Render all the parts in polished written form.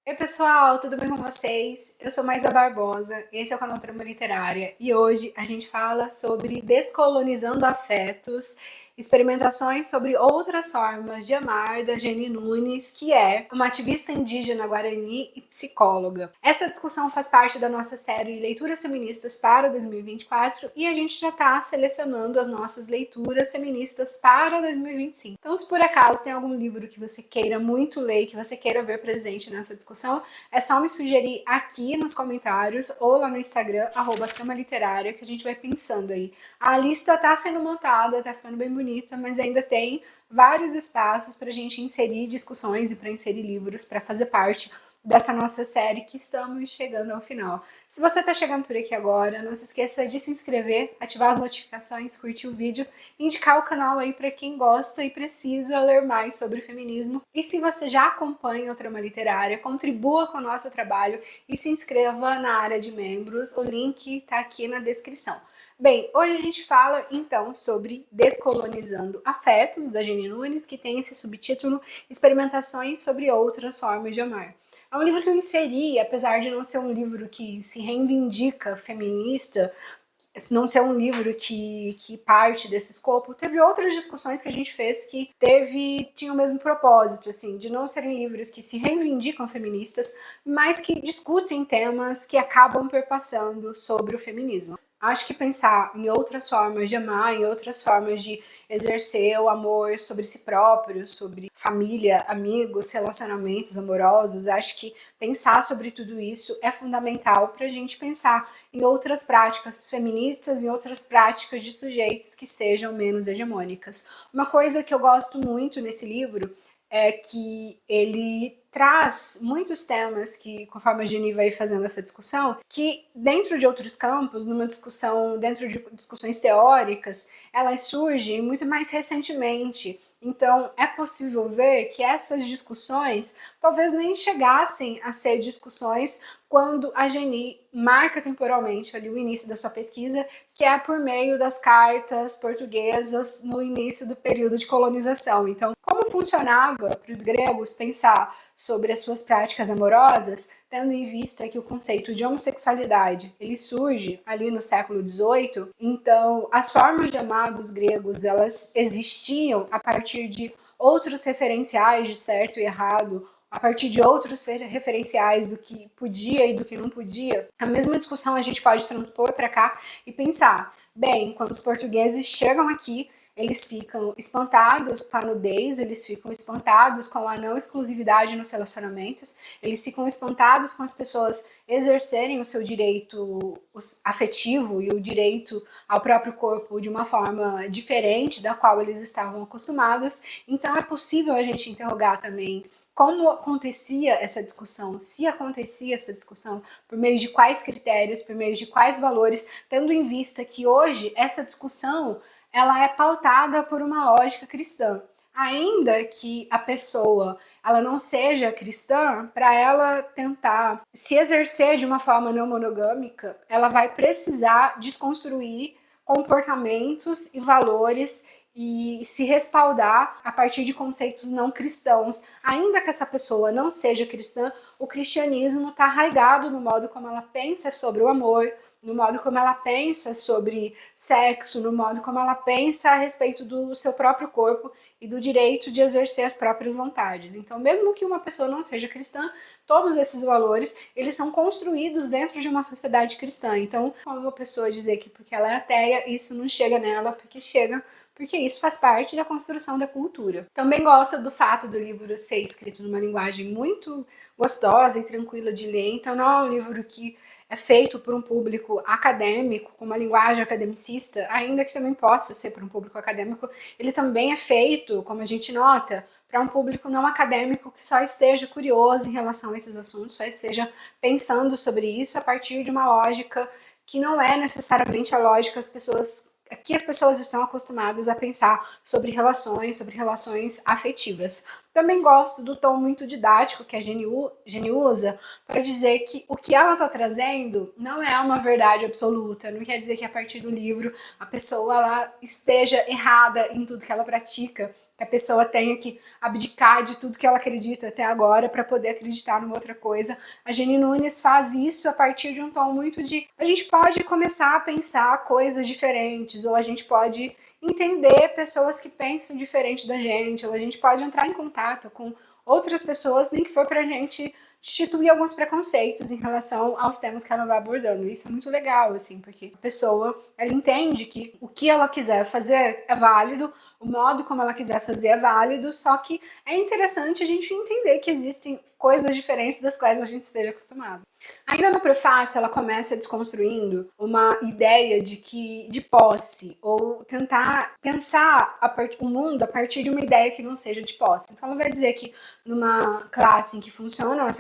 Oi, pessoal, tudo bem com vocês? Eu sou Maisa Barbosa, esse é o canal Trama Literária e hoje a gente fala sobre Descolonizando Afetos, experimentações sobre outras formas de amar, da Jenny Nunes, que é uma ativista indígena guarani e psicóloga. Essa discussão faz parte da nossa série Leituras Feministas para 2024 e a gente já está selecionando as nossas leituras feministas para 2025. Então, se por acaso tem algum livro que você queira muito ler, que você queira ver presente nessa discussão, é só me sugerir aqui nos comentários ou lá no Instagram, @tramaliterária, que a gente vai pensando aí. A lista tá sendo montada, tá ficando bem bonita, mas ainda tem vários espaços para a gente inserir discussões e para inserir livros para fazer parte dessa nossa série que estamos chegando ao final. Se você está chegando por aqui agora, não se esqueça de se inscrever, ativar as notificações, curtir o vídeo, indicar o canal aí para quem gosta e precisa ler mais sobre feminismo. E se você já acompanha o Trama Literária, contribua com o nosso trabalho e se inscreva na área de membros. O link está aqui na descrição. Bem, hoje a gente fala então sobre Descolonizando Afetos, da Jenny Nunes, que tem esse subtítulo Experimentações sobre Outras Formas de Amar. É um livro que eu inseri, apesar de não ser um livro que se reivindica feminista, não ser um livro que parte desse escopo, teve outras discussões que a gente fez que tinham o mesmo propósito, assim, de não serem livros que se reivindicam feministas, mas que discutem temas que acabam perpassando sobre o feminismo. Acho que pensar em outras formas de amar, em outras formas de exercer o amor sobre si próprio, sobre família, amigos, relacionamentos amorosos, acho que pensar sobre tudo isso é fundamental para a gente pensar em outras práticas feministas, em outras práticas de sujeitos que sejam menos hegemônicas. Uma coisa que eu gosto muito nesse livro é que ele traz muitos temas que, conforme a Jenny vai fazendo essa discussão, que dentro de outros campos, numa discussão, dentro de discussões teóricas, elas surgem muito mais recentemente. Então, é possível ver que essas discussões talvez nem chegassem a ser discussões quando a Jenny marca temporalmente ali o início da sua pesquisa, que é por meio das cartas portuguesas no início do período de colonização. Então, como funcionava para os gregos pensar sobre as suas práticas amorosas, tendo em vista que o conceito de homossexualidade ele surge ali no século XVIII, então as formas de amar dos gregos elas existiam a partir de outros referenciais de certo e errado, a partir de outros referenciais do que podia e do que não podia. A mesma discussão a gente pode transpor para cá e pensar, bem, quando os portugueses chegam aqui, eles ficam espantados com a nudez, eles ficam espantados com a não exclusividade nos relacionamentos, eles ficam espantados com as pessoas exercerem o seu direito afetivo e o direito ao próprio corpo de uma forma diferente da qual eles estavam acostumados. Então é possível a gente interrogar também como acontecia essa discussão, se acontecia essa discussão, por meio de quais critérios, por meio de quais valores, tendo em vista que hoje essa discussão ela é pautada por uma lógica cristã. Ainda que a pessoa ela não seja cristã, para ela tentar se exercer de uma forma não monogâmica, ela vai precisar desconstruir comportamentos e valores e se respaldar a partir de conceitos não cristãos. Ainda que essa pessoa não seja cristã, o cristianismo está arraigado no modo como ela pensa sobre o amor, no modo como ela pensa sobre sexo, no modo como ela pensa a respeito do seu próprio corpo e do direito de exercer as próprias vontades. Então, mesmo que uma pessoa não seja cristã, todos esses valores, eles são construídos dentro de uma sociedade cristã. Então, como uma pessoa dizer que porque ela é ateia, isso não chega nela, porque isso faz parte da construção da cultura. Também gosto do fato do livro ser escrito numa linguagem muito gostosa e tranquila de ler, então não é um livro que é feito por um público acadêmico, com uma linguagem academicista, ainda que também possa ser para um público acadêmico, ele também é feito, como a gente nota, para um público não acadêmico que só esteja curioso em relação a esses assuntos, só esteja pensando sobre isso a partir de uma lógica que não é necessariamente a lógica que as pessoas estão acostumadas a pensar sobre relações afetivas. Também gosto do tom muito didático que a Jenny usa para dizer que o que ela está trazendo não é uma verdade absoluta, não quer dizer que a partir do livro a pessoa ela esteja errada em tudo que ela pratica, que a pessoa tenha que abdicar de tudo que ela acredita até agora para poder acreditar numa outra coisa. A Jenny Nunes faz isso a partir de um tom muito de a gente pode começar a pensar coisas diferentes, ou a gente pode entender pessoas que pensam diferente da gente, ou a gente pode entrar em contato com outras pessoas, nem que for para a gente destituir alguns preconceitos em relação aos temas que ela vai abordando. Isso é muito legal, assim, porque a pessoa, ela entende que o que ela quiser fazer é válido, o modo como ela quiser fazer é válido, só que é interessante a gente entender que existem coisas diferentes das quais a gente esteja acostumado. Ainda no prefácio, ela começa desconstruindo uma ideia de posse, ou tentar pensar o mundo a partir de uma ideia que não seja de posse. Então ela vai dizer que numa classe em que funciona,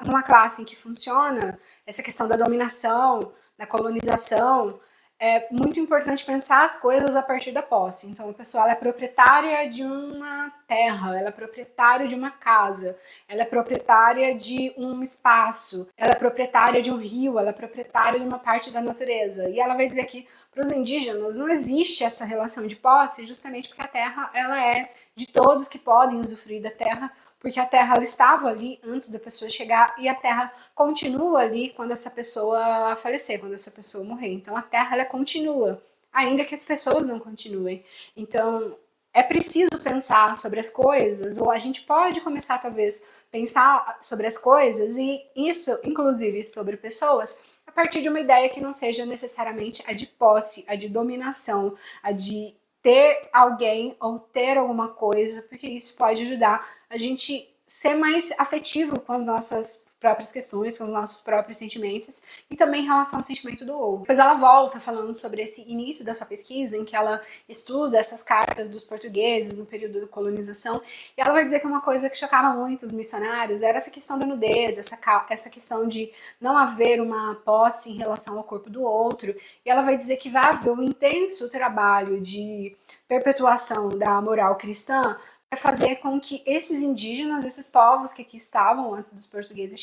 numa classe em que funciona essa questão da dominação, da colonização, é muito importante pensar as coisas a partir da posse. Então, a pessoa ela é proprietária de uma terra, ela é proprietária de uma casa, ela é proprietária de um espaço, ela é proprietária de um rio, ela é proprietária de uma parte da natureza. E ela vai dizer que para os indígenas não existe essa relação de posse, justamente porque a terra ela é de todos que podem usufruir da terra, porque a terra ela estava ali antes da pessoa chegar e a terra continua ali quando essa pessoa falecer, quando essa pessoa morrer. Então a terra ela continua, ainda que as pessoas não continuem. Então é preciso pensar sobre as coisas, ou a gente pode começar talvez pensar sobre as coisas e isso, inclusive sobre pessoas, a partir de uma ideia que não seja necessariamente a de posse, a de dominação, a de ter alguém ou ter alguma coisa, porque isso pode ajudar a gente ser mais afetivo com as nossas próprias questões, com os nossos próprios sentimentos e também em relação ao sentimento do outro. Depois ela volta falando sobre esse início da sua pesquisa, em que ela estuda essas cartas dos portugueses no período da colonização, e ela vai dizer que uma coisa que chocava muito os missionários era essa questão da nudez, essa questão de não haver uma posse em relação ao corpo do outro, e ela vai dizer que vai haver um intenso trabalho de perpetuação da moral cristã para fazer com que esses indígenas, esses povos que aqui estavam antes dos portugueses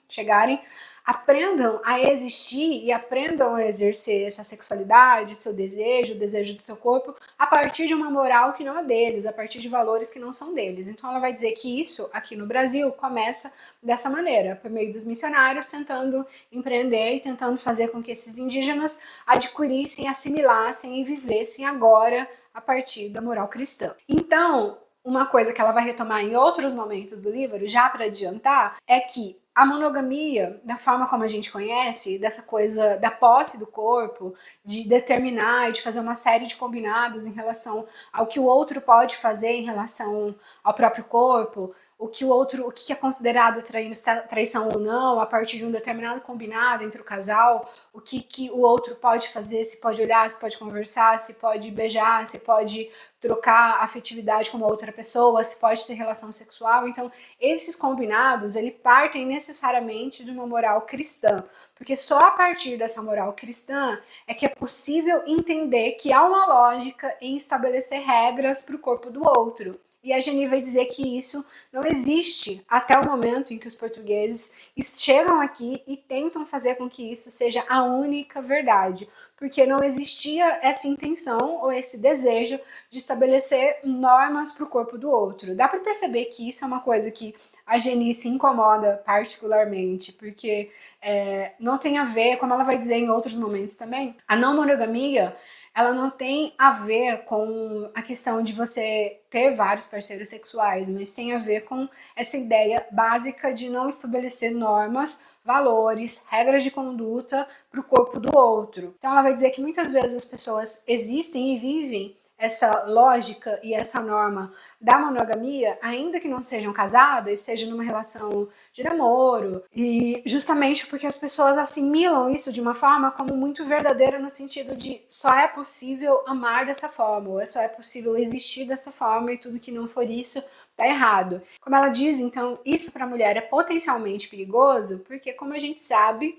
chegarem, aprendam a existir e aprendam a exercer sua sexualidade, seu desejo, o desejo do seu corpo, a partir de uma moral que não é deles, a partir de valores que não são deles. Então ela vai dizer que isso, aqui no Brasil, começa dessa maneira, por meio dos missionários tentando empreender e tentando fazer com que esses indígenas adquirissem, assimilassem e vivessem agora a partir da moral cristã. Então, uma coisa que ela vai retomar em outros momentos do livro, já para adiantar, é que a monogamia, da forma como a gente conhece, dessa coisa da posse do corpo, de determinar e de fazer uma série de combinados em relação ao que o outro pode fazer em relação ao próprio corpo, o que é considerado traição ou não, a partir de um determinado combinado entre o casal, o que o outro pode fazer, se pode olhar, se pode conversar, se pode beijar, se pode trocar afetividade com uma outra pessoa, se pode ter relação sexual. Então, esses combinados, eles partem necessariamente de uma moral cristã, porque só a partir dessa moral cristã é que é possível entender que há uma lógica em estabelecer regras para o corpo do outro. E a Jenny vai dizer que isso não existe até o momento em que os portugueses chegam aqui e tentam fazer com que isso seja a única verdade, porque não existia essa intenção ou esse desejo de estabelecer normas para o corpo do outro. Dá para perceber que isso é uma coisa que a Jenny se incomoda particularmente, porque não tem a ver, como ela vai dizer em outros momentos também, a não monogamia ela não tem a ver com a questão de você ter vários parceiros sexuais, mas tem a ver com essa ideia básica de não estabelecer normas, valores, regras de conduta para o corpo do outro. Então ela vai dizer que muitas vezes as pessoas existem e vivem essa lógica e essa norma da monogamia, ainda que não sejam casadas, sejam numa relação de namoro, e justamente porque as pessoas assimilam isso de uma forma como muito verdadeira, no sentido de só é possível amar dessa forma, ou só é possível existir dessa forma, e tudo que não for isso tá errado. Como ela diz, então, isso para a mulher é potencialmente perigoso, porque como a gente sabe,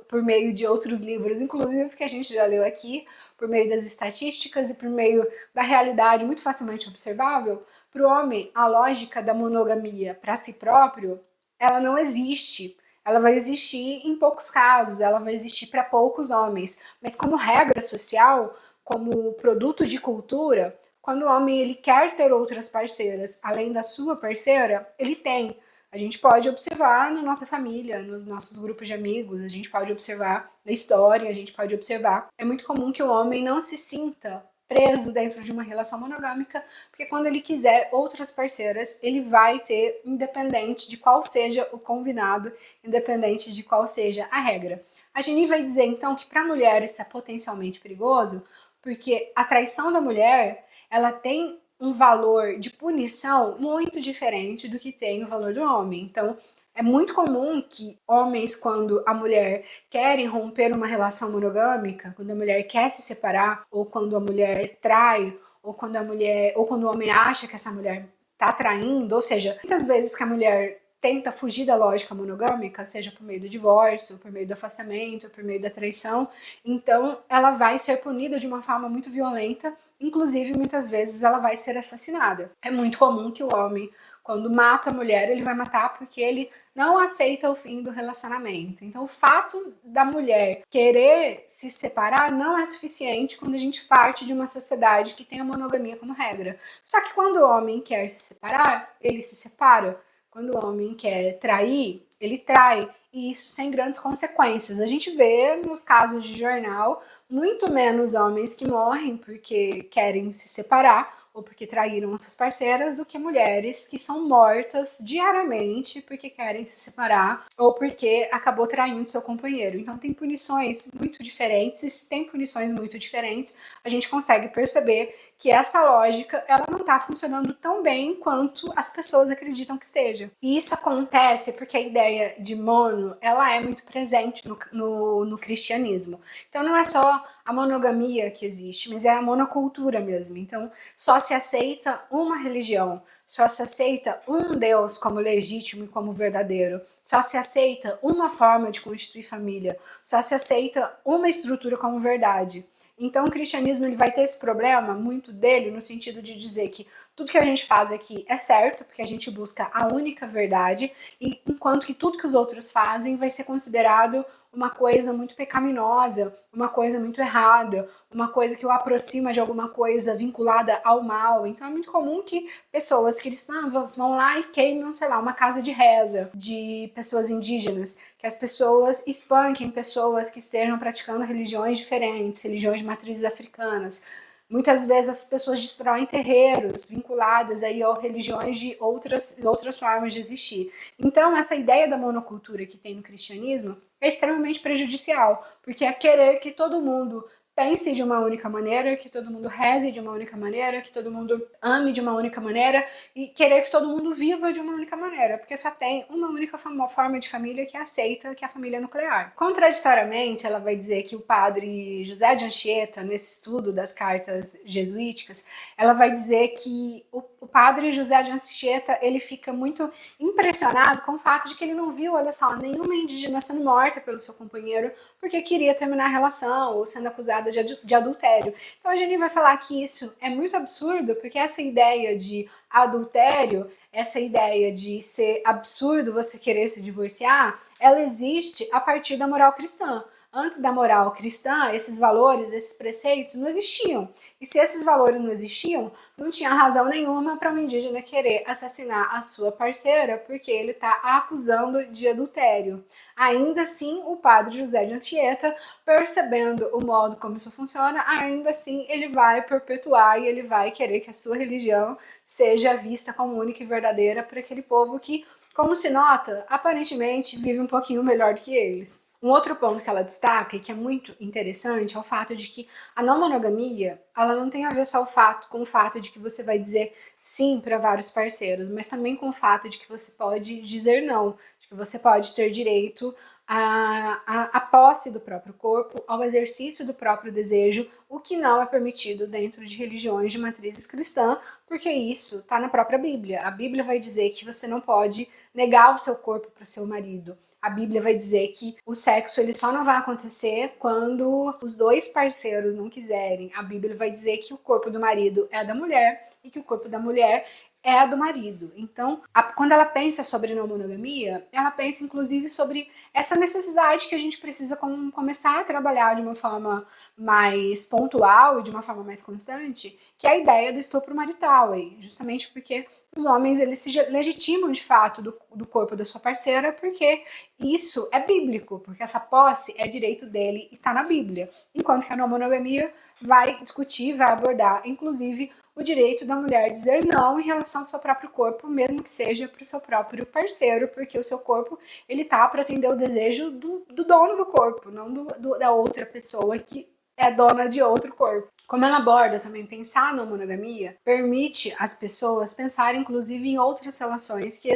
por meio de outros livros, inclusive que a gente já leu aqui, por meio das estatísticas e por meio da realidade muito facilmente observável, Para o homem, a lógica da monogamia para si próprio, ela não existe. Ela vai existir em poucos casos, ela vai existir para poucos homens. Mas como regra social, como produto de cultura, quando o homem ele quer ter outras parceiras além da sua parceira, ele tem. A gente pode observar na nossa família, nos nossos grupos de amigos, a gente pode observar na história, a gente pode observar. É muito comum que o homem não se sinta preso dentro de uma relação monogâmica, porque quando ele quiser outras parceiras, ele vai ter, independente de qual seja o combinado, independente de qual seja a regra. A Geni vai dizer então que para a mulher isso é potencialmente perigoso, porque a traição da mulher, ela tem um valor de punição muito diferente do que tem o valor do homem. Então, é muito comum que homens, quando a mulher querem romper uma relação monogâmica, quando a mulher quer se separar, ou quando a mulher trai, ou quando a mulher, ou quando o homem acha que essa mulher está traindo, ou seja, muitas vezes que a mulher tenta fugir da lógica monogâmica, seja por meio do divórcio, por meio do afastamento, por meio da traição, então ela vai ser punida de uma forma muito violenta, inclusive muitas vezes ela vai ser assassinada. É muito comum que o homem, quando mata a mulher, ele vai matar porque ele não aceita o fim do relacionamento. Então, o fato da mulher querer se separar não é suficiente quando a gente parte de uma sociedade que tem a monogamia como regra. Só que quando o homem quer se separar, ele se separa. Quando o homem quer trair, ele trai. E isso sem grandes consequências. A gente vê nos casos de jornal muito menos homens que morrem porque querem se separar ou porque traíram as suas parceiras do que mulheres que são mortas diariamente porque querem se separar ou porque acabou traindo seu companheiro. Então tem punições muito diferentes, e se tem punições muito diferentes, a gente consegue perceber que essa lógica ela não está funcionando tão bem quanto as pessoas acreditam que esteja. E isso acontece porque a ideia de mono ela é muito presente no cristianismo. Então não é só a monogamia que existe, mas é a monocultura mesmo. Então só se aceita uma religião, só se aceita um Deus como legítimo e como verdadeiro, só se aceita uma forma de constituir família, só se aceita uma estrutura como verdade. Então o cristianismo ele vai ter esse problema muito dele no sentido de dizer que tudo que a gente faz aqui é certo, porque a gente busca a única verdade, e enquanto que tudo que os outros fazem vai ser considerado uma coisa muito pecaminosa, uma coisa muito errada, uma coisa que o aproxima de alguma coisa vinculada ao mal. Então é muito comum que pessoas cristãs vão lá e queimam, sei lá, uma casa de reza de pessoas indígenas, que as pessoas espanquem pessoas que estejam praticando religiões diferentes, religiões de matrizes africanas. Muitas vezes as pessoas destroem terreiros vinculadas aí a religiões de outras formas de existir. Então, essa ideia da monocultura que tem no cristianismo é extremamente prejudicial, porque é querer que todo mundo pense de uma única maneira, que todo mundo reze de uma única maneira, que todo mundo ame de uma única maneira e querer que todo mundo viva de uma única maneira, porque só tem uma única forma de família que aceita, que é a família nuclear. Contraditoriamente, ela vai dizer que o padre José de Anchieta, nesse estudo das cartas jesuíticas, ela vai dizer que o padre José de Anchieta, ele fica muito impressionado com o fato de que ele não viu, olha só, nenhuma indígena sendo morta pelo seu companheiro porque queria terminar a relação ou sendo acusada de adultério. Então a Jenny vai falar que isso é muito absurdo, porque essa ideia de adultério, essa ideia de ser absurdo você querer se divorciar, ela existe a partir da moral cristã. Antes da moral cristã, esses valores, esses preceitos não existiam. E se esses valores não existiam, não tinha razão nenhuma para um indígena querer assassinar a sua parceira porque ele está a acusando de adultério. Ainda assim, o padre José de Anchieta, percebendo o modo como isso funciona, ainda assim ele vai perpetuar e ele vai querer que a sua religião seja vista como única e verdadeira por aquele povo que, como se nota, aparentemente vive um pouquinho melhor do que eles. Um outro ponto que ela destaca e que é muito interessante é o fato de que a não monogamia, ela não tem a ver só com o fato de que você vai dizer sim para vários parceiros, mas também com o fato de que você pode dizer não, de que você pode ter direito à posse do próprio corpo, ao exercício do próprio desejo, o que não é permitido dentro de religiões de matrizes cristã, porque isso está na própria Bíblia. A Bíblia vai dizer que você não pode negar o seu corpo para o seu marido. A Bíblia vai dizer que o sexo ele só não vai acontecer quando os dois parceiros não quiserem. A Bíblia vai dizer que o corpo do marido é da mulher e que o corpo da mulher é a do marido. Então, quando ela pensa sobre não monogamia, ela pensa inclusive sobre essa necessidade que a gente precisa começar a trabalhar de uma forma mais pontual e de uma forma mais constante, que é a ideia do estupro marital, aí, justamente porque os homens eles se legitimam de fato do corpo da sua parceira, porque isso é bíblico, porque essa posse é direito dele e está na Bíblia. Enquanto que a não monogamia vai discutir, vai abordar, inclusive, o direito da mulher dizer não em relação ao seu próprio corpo, mesmo que seja para o seu próprio parceiro, porque o seu corpo ele tá para atender o desejo do dono do corpo, não da outra pessoa que é dona de outro corpo. Como ela aborda também pensar na monogamia, permite às pessoas pensar inclusive em outras relações que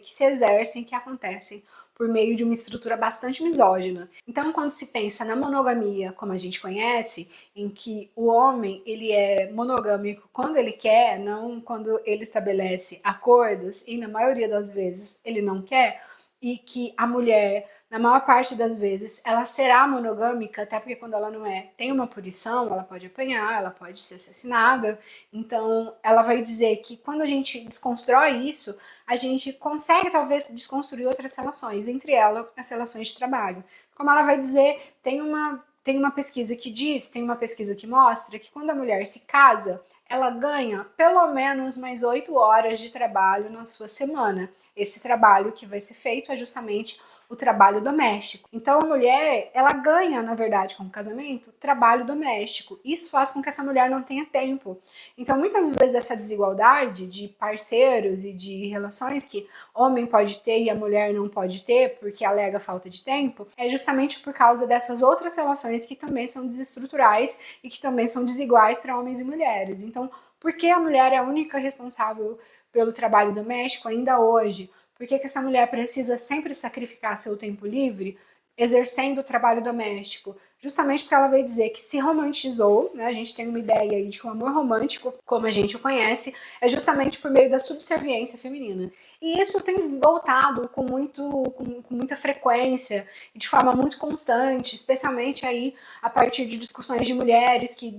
se exercem, que acontecem por meio de uma estrutura bastante misógina. Então, quando se pensa na monogamia como a gente conhece, em que o homem ele é monogâmico quando ele quer, não quando ele estabelece acordos, e na maioria das vezes ele não quer, e que a mulher, na maior parte das vezes, ela será monogâmica, até porque quando ela não é, tem uma punição, ela pode apanhar, ela pode ser assassinada. Então, ela vai dizer que quando a gente desconstrói isso, a gente consegue talvez desconstruir outras relações, entre elas as relações de trabalho. Como ela vai dizer, tem uma pesquisa que diz, tem uma pesquisa que mostra que quando a mulher se casa, ela ganha pelo menos mais 8 horas de trabalho na sua semana. Esse trabalho que vai ser feito é justamente o trabalho doméstico. Então a mulher, ela ganha, na verdade, com o casamento, trabalho doméstico. Isso faz com que essa mulher não tenha tempo. Então muitas vezes essa desigualdade de parceiros e de relações que homem pode ter e a mulher não pode ter porque alega falta de tempo, é justamente por causa dessas outras relações que também são desestruturais e que também são desiguais para homens e mulheres. Então, por que a mulher é a única responsável pelo trabalho doméstico ainda hoje? Por que essa mulher precisa sempre sacrificar seu tempo livre exercendo o trabalho doméstico? Justamente porque ela veio dizer que se romantizou, né? A gente tem uma ideia aí de que o amor romântico, como a gente o conhece, é justamente por meio da subserviência feminina. E isso tem voltado com muita frequência e de forma muito constante, especialmente aí a partir de discussões de mulheres que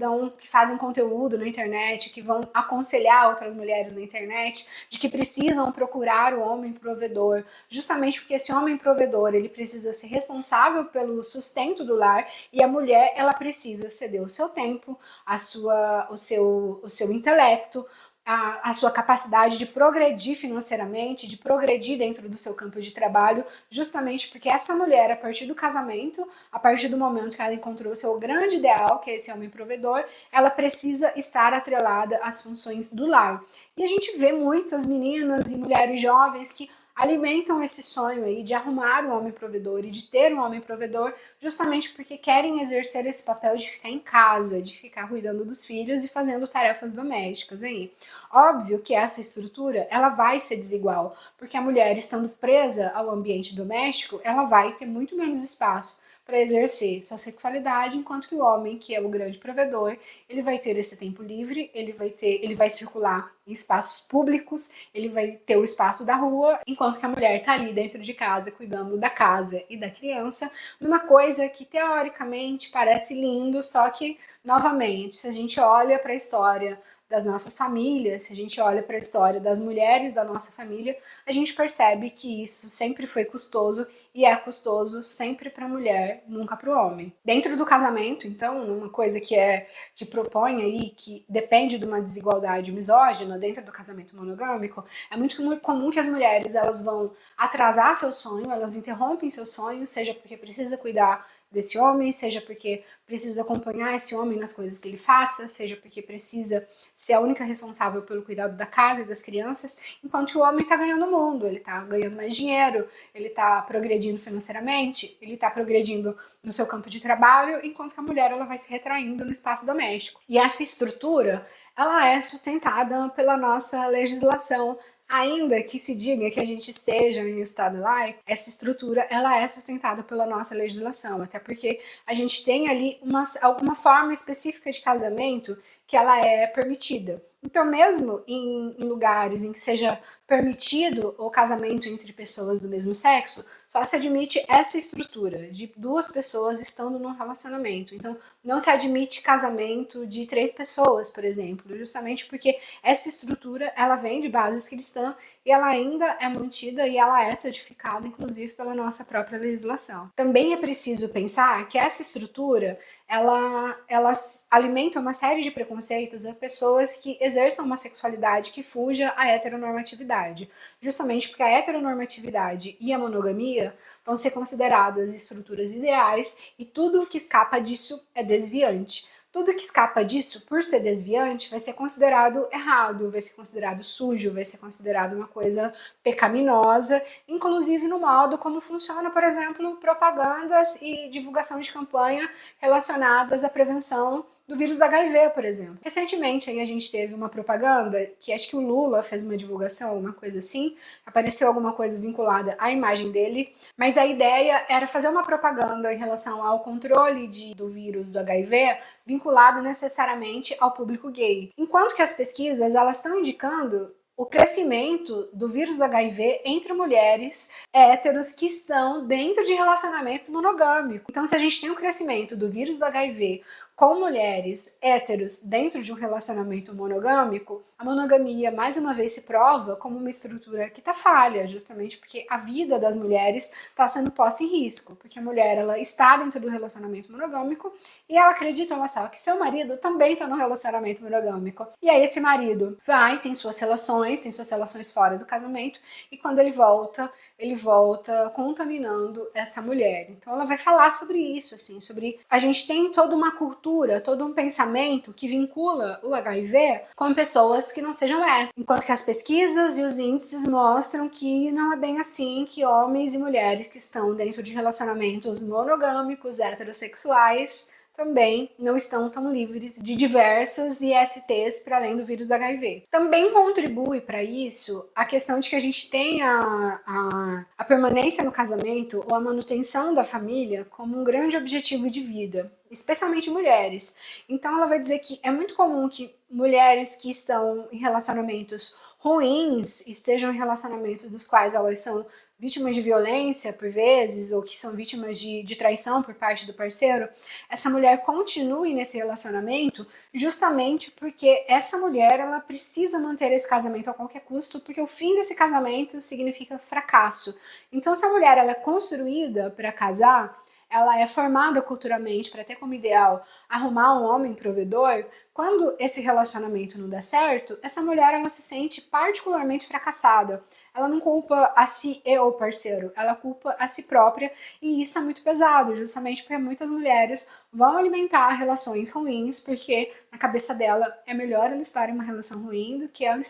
fazem conteúdo na internet, que vão aconselhar outras mulheres na internet de que precisam procurar o homem provedor, justamente porque esse homem provedor ele precisa ser responsável pelo sustento do lar e a mulher ela precisa ceder o seu tempo, o seu intelecto, a sua capacidade de progredir financeiramente, de progredir dentro do seu campo de trabalho, justamente porque essa mulher, a partir do casamento, a partir do momento que ela encontrou o seu grande ideal, que é esse homem provedor, ela precisa estar atrelada às funções do lar. E a gente vê muitas meninas e mulheres jovens que alimentam esse sonho aí de arrumar um homem provedor e de ter um homem provedor, justamente porque querem exercer esse papel de ficar em casa, de ficar cuidando dos filhos e fazendo tarefas domésticas aí. Óbvio que essa estrutura ela vai ser desigual, porque a mulher estando presa ao ambiente doméstico, ela vai ter muito menos espaço para exercer sua sexualidade, enquanto que o homem, que é o grande provedor, ele vai ter esse tempo livre, ele vai circular em espaços públicos, ele vai ter o espaço da rua, enquanto que a mulher está ali dentro de casa, cuidando da casa e da criança, numa coisa que teoricamente parece lindo, só que, novamente, se a gente olha para a história das nossas famílias, se a gente olha para a história das mulheres da nossa família, a gente percebe que isso sempre foi custoso e é custoso sempre para a mulher, nunca para o homem. Dentro do casamento, então, uma coisa que propõe aí, que depende de uma desigualdade misógina dentro do casamento monogâmico, é muito comum que as mulheres elas vão atrasar seu sonho, elas interrompem seu sonho, seja porque precisa cuidar desse homem, seja porque precisa acompanhar esse homem nas coisas que ele faça, seja porque precisa ser a única responsável pelo cuidado da casa e das crianças, enquanto que o homem está ganhando o mundo, ele está ganhando mais dinheiro, ele está progredindo financeiramente, ele está progredindo no seu campo de trabalho, enquanto que a mulher ela vai se retraindo no espaço doméstico. E essa estrutura, ela é sustentada pela nossa legislação. Ainda que se diga que a gente esteja em estado laico, essa estrutura ela é sustentada pela nossa legislação, até porque a gente tem ali alguma forma específica de casamento que ela é permitida. Então, mesmo em lugares em que seja permitido o casamento entre pessoas do mesmo sexo, só se admite essa estrutura de 2 pessoas estando num relacionamento. Então, não se admite casamento de 3 pessoas, por exemplo, justamente porque essa estrutura ela vem de bases cristãs e ela ainda é mantida e ela é certificada, inclusive, pela nossa própria legislação. Também é preciso pensar que essa estrutura ela alimenta uma série de preconceitos a pessoas que exerçam uma sexualidade que fuja à heteronormatividade, justamente porque a heteronormatividade e a monogamia vão ser consideradas estruturas ideais e tudo que escapa disso é desviante. Tudo que escapa disso, por ser desviante, vai ser considerado errado, vai ser considerado sujo, vai ser considerado uma coisa pecaminosa, inclusive no modo como funciona, por exemplo, propagandas e divulgação de campanha relacionadas à prevenção do vírus HIV, por exemplo. Recentemente aí a gente teve uma propaganda que acho que o Lula fez uma divulgação, uma coisa assim, apareceu alguma coisa vinculada à imagem dele, mas a ideia era fazer uma propaganda em relação ao controle do vírus do HIV vinculado necessariamente ao público gay. Enquanto que as pesquisas elas estão indicando o crescimento do vírus do HIV entre mulheres héteros que estão dentro de relacionamentos monogâmicos. Então, se a gente tem um crescimento do vírus do HIV com mulheres héteros dentro de um relacionamento monogâmico, a monogamia mais uma vez se prova como uma estrutura que está falha, justamente porque a vida das mulheres está sendo posta em risco, porque a mulher ela está dentro do relacionamento monogâmico e ela acredita, olha só, que seu marido também está no relacionamento monogâmico. E aí esse marido tem suas relações fora do casamento e quando ele volta contaminando essa mulher. Então ela vai falar sobre isso, assim, sobre a gente tem toda uma cultura, todo um pensamento que vincula o HIV com pessoas que não sejam héteros, enquanto que as pesquisas e os índices mostram que não é bem assim, que homens e mulheres que estão dentro de relacionamentos monogâmicos, heterossexuais, também não estão tão livres de diversas ISTs para além do vírus do HIV. Também contribui para isso a questão de que a gente tem a permanência no casamento ou a manutenção da família como um grande objetivo de vida, especialmente mulheres. Então ela vai dizer que é muito comum que mulheres que estão em relacionamentos ruins estejam em relacionamentos dos quais elas são vítimas de violência por vezes, ou que são vítimas de traição por parte do parceiro, essa mulher continue nesse relacionamento justamente porque essa mulher ela precisa manter esse casamento a qualquer custo, porque o fim desse casamento significa fracasso. Então, se a mulher ela é construída para casar, ela é formada culturalmente para ter como ideal arrumar um homem provedor, quando esse relacionamento não dá certo, essa mulher ela se sente particularmente fracassada. Ela não culpa a si e o parceiro, ela culpa a si própria e isso é muito pesado, justamente porque muitas mulheres vão alimentar relações ruins porque na cabeça dela é melhor ela estar em uma relação ruim do que ela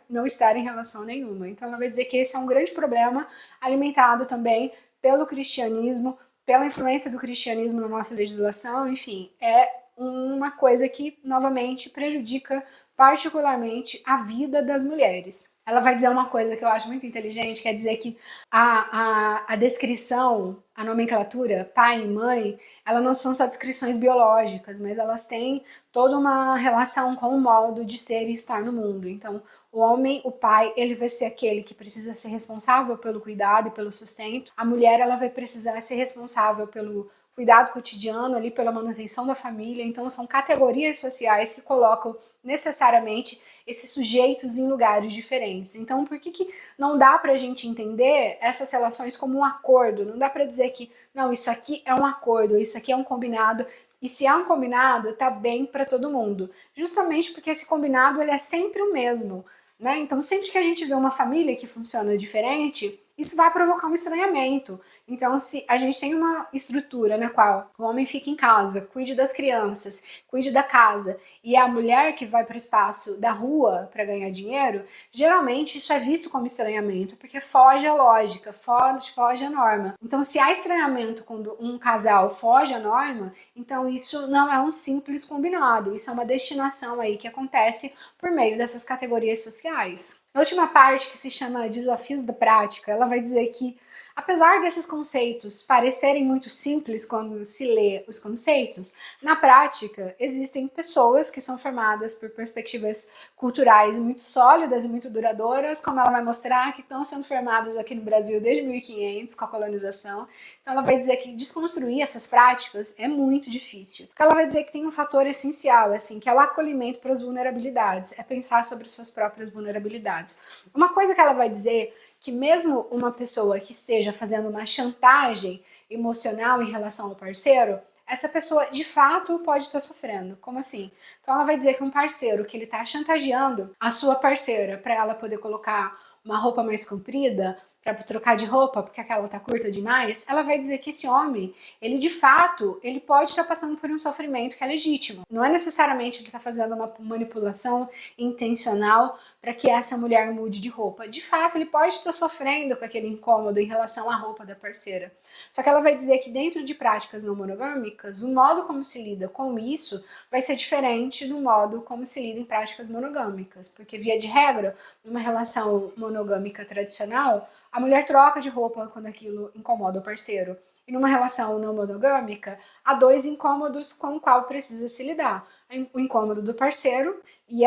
não estar em relação nenhuma. Então ela vai dizer que esse é um grande problema alimentado também pelo cristianismo, pela influência do cristianismo na nossa legislação, enfim, é uma coisa que, novamente, prejudica particularmente a vida das mulheres. Ela vai dizer uma coisa que eu acho muito inteligente, quer dizer que a descrição, a nomenclatura, pai e mãe, elas não são só descrições biológicas, mas elas têm toda uma relação com o modo de ser e estar no mundo. Então, o homem, o pai, ele vai ser aquele que precisa ser responsável pelo cuidado e pelo sustento. A mulher, ela vai precisar ser responsável pelo cuidado cotidiano ali, pela manutenção da família. Então são categorias sociais que colocam necessariamente esses sujeitos em lugares diferentes. Então por que não dá para a gente entender essas relações como um acordo? Não dá para dizer que não, isso aqui é um acordo, isso aqui é um combinado. E se é um combinado, tá bem para todo mundo. Justamente porque esse combinado ele é sempre o mesmo. Né? Então, sempre que a gente vê uma família que funciona diferente, isso vai provocar um estranhamento. Então, se a gente tem uma estrutura na qual o homem fica em casa, cuide das crianças, cuide da casa, e é a mulher que vai para o espaço da rua para ganhar dinheiro, geralmente isso é visto como estranhamento, porque foge à lógica, foge à norma. Então, se há estranhamento quando um casal foge à norma, então isso não é um simples combinado, isso é uma destinação aí que acontece por meio dessas categorias sociais. A última parte, que se chama Desafios da Prática, ela vai dizer que Apesar desses conceitos parecerem muito simples quando se lê os conceitos, na prática existem pessoas que são formadas por perspectivas culturais muito sólidas e muito duradouras, como ela vai mostrar, que estão sendo formadas aqui no Brasil desde 1500 com a colonização. Então ela vai dizer que desconstruir essas práticas é muito difícil. Porque ela vai dizer que tem um fator essencial, assim, que é o acolhimento para as vulnerabilidades, é pensar sobre suas próprias vulnerabilidades. Uma coisa que ela vai dizer que mesmo uma pessoa que esteja fazendo uma chantagem emocional em relação ao parceiro, essa pessoa de fato pode estar sofrendo. Como assim? Então ela vai dizer que um parceiro que ele está chantageando a sua parceira para ela poder colocar uma roupa mais comprida, para trocar de roupa porque aquela tá curta demais, ela vai dizer que esse homem, ele de fato, ele pode estar passando por um sofrimento que é legítimo. Não é necessariamente ele está fazendo uma manipulação intencional para que essa mulher mude de roupa. De fato, ele pode estar sofrendo com aquele incômodo em relação à roupa da parceira. Só que ela vai dizer que dentro de práticas não monogâmicas, o modo como se lida com isso vai ser diferente do modo como se lida em práticas monogâmicas. Porque, via de regra, numa relação monogâmica tradicional, a mulher troca de roupa quando aquilo incomoda o parceiro. E numa relação não monogâmica, há dois incômodos com o qual precisa se lidar. O incômodo do parceiro e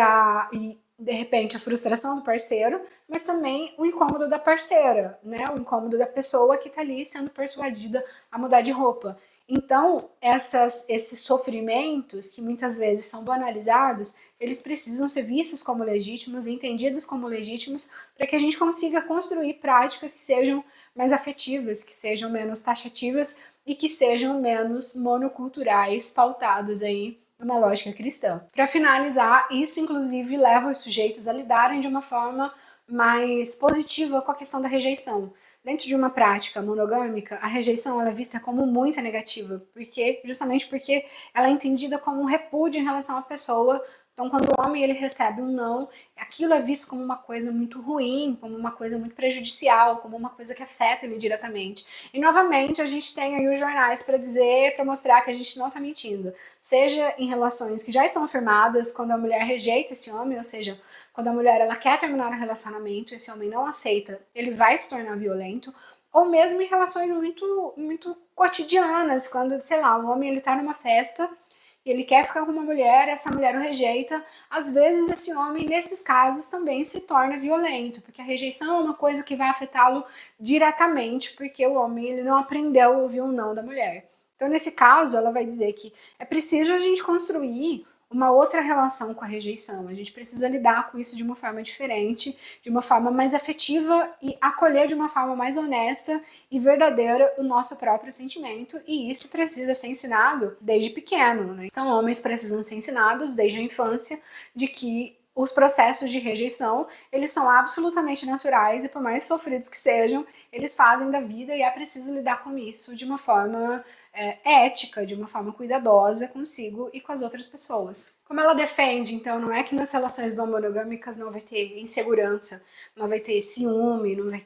de repente a frustração do parceiro, mas também o incômodo da parceira, né? O incômodo da pessoa que está ali sendo persuadida a mudar de roupa. Então, esses sofrimentos, que muitas vezes são banalizados, eles precisam ser vistos como legítimos, entendidos como legítimos, para que a gente consiga construir práticas que sejam mais afetivas, que sejam menos taxativas e que sejam menos monoculturais, pautadas aí numa lógica cristã. Para finalizar, isso inclusive leva os sujeitos a lidarem de uma forma mais positiva com a questão da rejeição. Dentro de uma prática monogâmica, a rejeição ela é vista como muito negativa, justamente porque ela é entendida como um repúdio em relação à pessoa. Então, quando o homem ele recebe um não, aquilo é visto como uma coisa muito ruim, como uma coisa muito prejudicial, como uma coisa que afeta ele diretamente. E novamente a gente tem aí os jornais para dizer, para mostrar que a gente não está mentindo. Seja em relações que já estão firmadas, quando a mulher rejeita esse homem, ou seja, quando a mulher ela quer terminar o relacionamento e esse homem não aceita, ele vai se tornar violento, ou mesmo em relações muito cotidianas, quando, sei lá, o homem ele tá numa festa e ele quer ficar com uma mulher, essa mulher o rejeita, às vezes esse homem, nesses casos, também se torna violento, porque a rejeição é uma coisa que vai afetá-lo diretamente, porque o homem ele não aprendeu a ouvir um não da mulher. Então, nesse caso, ela vai dizer que é preciso a gente construir uma outra relação com a rejeição. A gente precisa lidar com isso de uma forma diferente, de uma forma mais afetiva e acolher de uma forma mais honesta e verdadeira o nosso próprio sentimento. E isso precisa ser ensinado desde pequeno, né? Então, homens precisam ser ensinados desde a infância de que os processos de rejeição, eles são absolutamente naturais e por mais sofridos que sejam, eles fazem da vida e é preciso lidar com isso de uma forma ética, de uma forma cuidadosa consigo e com as outras pessoas. Como ela defende, então, não é que nas relações não monogâmicas não vai ter insegurança, não vai ter ciúme, não vai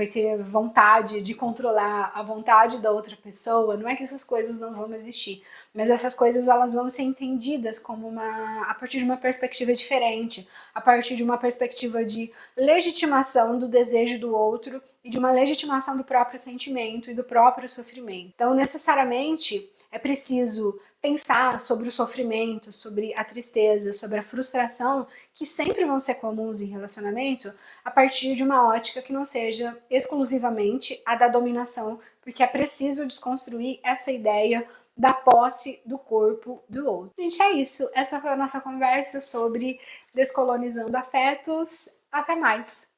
ter vontade de controlar a vontade da outra pessoa, não é que essas coisas não vão existir, mas essas coisas elas vão ser entendidas como a partir de uma perspectiva diferente, a partir de uma perspectiva de legitimação do desejo do outro e de uma legitimação do próprio sentimento e do próprio sofrimento. Então, necessariamente, é preciso pensar sobre o sofrimento, sobre a tristeza, sobre a frustração, que sempre vão ser comuns em relacionamento, a partir de uma ótica que não seja exclusivamente a da dominação, porque é preciso desconstruir essa ideia da posse do corpo do outro. Gente, é isso. Essa foi a nossa conversa sobre descolonizando afetos. Até mais!